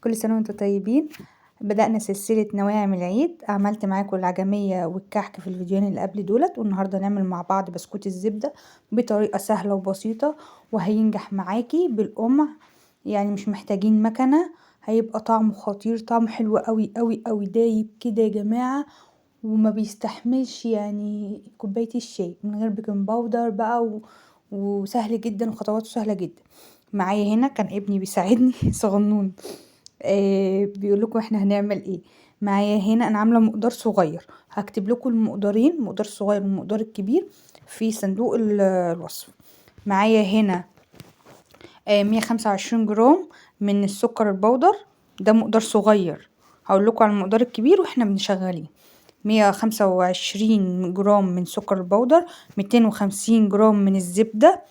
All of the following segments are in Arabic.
كل سنة وانتم طيبين. بدأنا سلسلة نواعم العيد. عملت معاكم العجمية والكحك في الفيديوهين اللي قبل دولت، والنهاردة نعمل مع بعض بسكوت الزبدة بطريقة سهلة وبسيطة وهينجح معاكي بالقمع. يعني مش محتاجين مكنة، هيبقى طعمه خطير، طعمه حلو قوي قوي قوي، دايب كده يا جماعة، وما بيستحملش يعني كوباية الشاي من غير بيكنج باودر بقى وسهل جدا وخطواته سهلة جدا. معايا هنا كان ابني بيساعدني صغنون. بيقول لكم احنا هنعمل ايه. معايا هنا انا عامله مقدار صغير، هكتب لكم المقدارين، مقدار صغير والمقدار الكبير في صندوق الوصف. معايا هنا 125 جرام من السكر البودر، ده مقدار صغير. هقول لكم على المقدار الكبير واحنا بنشغليه. 125 جرام من سكر البودر، 250 جرام من الزبدة،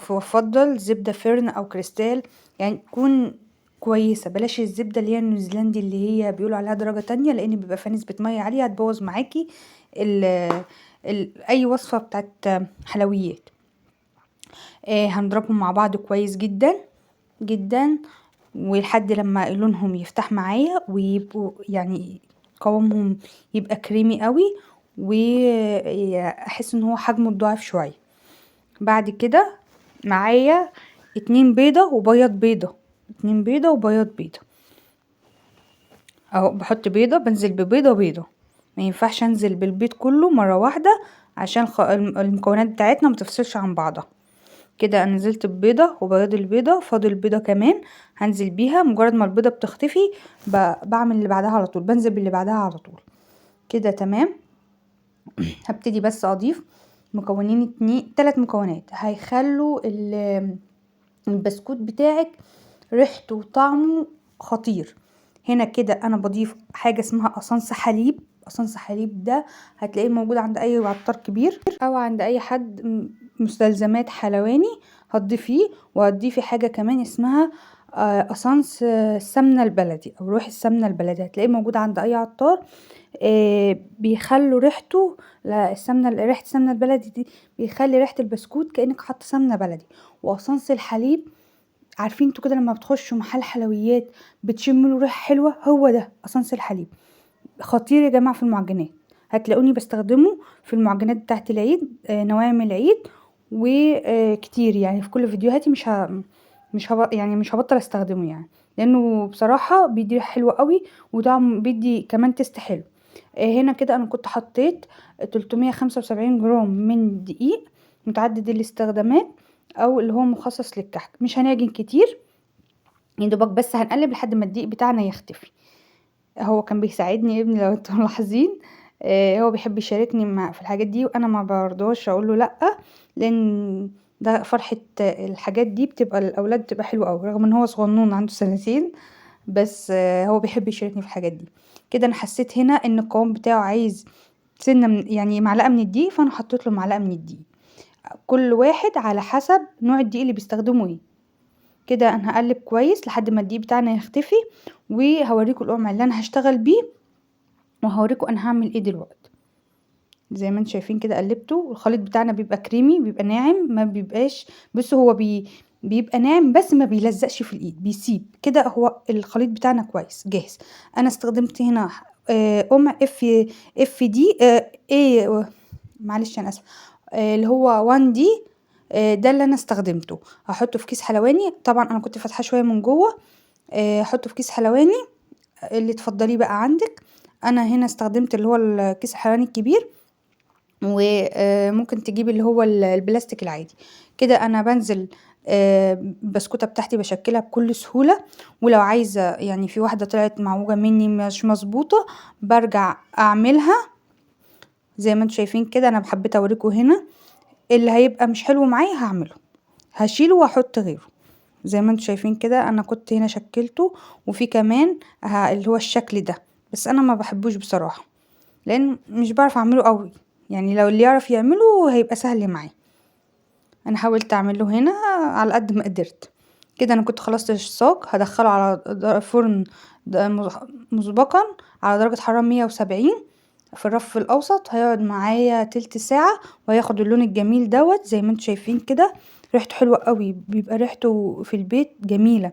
وافضل زبدة فرن او كريستال، يعني تكون كويسة. بلاش الزبدة اللي هي النيوزيلندي اللي هي بيقولوا عليها درجة تانية، لان بيبقى فيها نسبة مية عالية هتبوظ معاكي اي وصفة بتاعت حلويات. هنضربهم مع بعض كويس جدا جدا، ولحد لما لونهم يفتح معايا ويبقوا يعني قوامهم يبقى كريمي قوي، واحس ان هو حجمه ضعيف شويه. بعد كده معايا 2 بيضه وبياض بيضه، 2 بيضه وبياض بيضه اهو. بحط بيضه، بنزل ببيضه بيضه، ما ينفعش انزل بالبيض كله مره واحده عشان المكونات بتاعتنا ما تفصلش عن بعضها. كده انا نزلت ببيضه وبياض البيضه، فاضل البيضه كمان هنزل بيها. مجرد ما البيضه بتختفي بعمل اللي بعدها على طول، بنزل باللي بعدها على طول. كده تمام. هبتدي بس اضيف مكونين 3 مكونات هيخلوا البسكوت بتاعك ريحته وطعمه خطير. هنا كده انا بضيف حاجه اسمها قصنص حليب. قصنص حليب ده هتلاقيه موجود عند اي عطار كبير او عند اي حد مستلزمات حلواني هتضيفيه. وهتضيفي حاجه كمان اسمها قصنص السمنه البلدي او روح السمنه البلدي، هتلاقيه موجود عند اي عطار. بيخلوا ريحته، ريحه السمنه البلدي دي بيخلي ريحه البسكوت كانك حاطه سمنه بلدي. وقصنص الحليب، عارفين انتوا كده لما بتخشوا محل حلويات بتشموا له ريحه حلوه، هو ده قصنص الحليب. خطير يا جماعه في المعجنات، هتلاقوني بستخدمه في المعجنات بتاعت العيد، نواعم العيد وكتير. يعني في كل فيديوهاتي مش هبطل استخدمه، يعني لانه بصراحه بيدي ريحه حلوه قوي وطعم، بيدي كمان تيست حلو. هنا كده انا كنت حطيت 375 جرام من دقيق متعدد الاستخدامات او اللي هو مخصص للكحك. مش هنعجن كتير، يدوبك بس هنقلب لحد ما الدقيق بتاعنا يختفي. هو كان بيساعدني ابني لو انتم ملاحظين، هو بيحب يشاركني في الحاجات دي، وانا ما برضاش اقول له لا، لان ده فرحة الحاجات دي بتبقى الاولاد بتبقى حلوه قوي، رغم ان هو صغنون عنده 2 سنين، بس هو بيحب يشاركني في الحاجات دي. كده انا حسيت هنا ان القوام بتاعه عايز سنه يعني معلقه من الدقيق، فانا حطيت له معلقه من الدقيق. كل واحد على حسب نوع الدقيق اللي بيستخدمه ايه. كده انا هقلب كويس لحد ما الدقيق بتاعنا يختفي، وهوريكم القمع اللي انا هشتغل بيه، وهوريكم انا هعمل ايه دلوقتي. زي ما انتم شايفين كده قلبته، والخليط بتاعنا بيبقى كريمي، بيبقى ناعم، ما بيبقاش، بصوا هو بيبقى ناعم بس ما بيلزقش في الايد، بيسيب كده. هو الخليط بتاعنا كويس جاهز. انا استخدمت هنا قمع اف دي ايه، معلش انا اسفه، اللي هو 1 دي. ده اللي انا استخدمته. هحطه في كيس حلواني، طبعا انا كنت فاتحه شويه من جوه. احطه في كيس حلواني اللي تفضليه بقى عندك. انا هنا استخدمت اللي هو الكيس الحلواني الكبير، وممكن تجيب اللي هو البلاستيك العادي. كده انا بنزل بسكوتة بتاعتي بشكلها بكل سهولة. ولو عايزة يعني في واحدة طلعت معوجة مني مش مظبوطة برجع اعملها زي ما انتم شايفين كده. انا حبيت اوريكم هنا اللي هيبقى مش حلو معايا هعمله، هشيله واحط غيره. زي ما انتم شايفين كده انا كنت هنا شكلته، وفي كمان اللي هو الشكل ده، بس انا ما بحبوش بصراحة لان مش بعرف اعمله قوي. يعني لو اللي يعرف يعمله هيبقى سهل معاه. انا حاولت اعمله هنا على قد ما قدرت. كده انا كنت خلصت الصاج، هدخله على فرن مسبقا على درجة حرارة 170 في الرف الاوسط. هيقعد معايا تلت ساعة وهياخد اللون الجميل دوت زي ما انتم شايفين كده. ريحته حلوة قوي، بيبقى ريحته في البيت جميلة.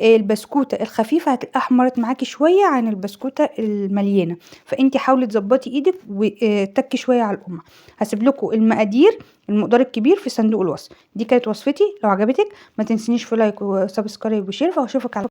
البسكوتة الخفيفة هتلاقيها احمرت معاكي شوية عن البسكوتة المليانة، فانتي حاولي تظبطي ايدك وتكي شوية على القمع. هسيب لكم المقادير المقدار الكبير في صندوق الوصف. دي كانت وصفتي، لو عجبتك ما تنسينيش في لايك وسبسكرايب وشير، فاشوفك على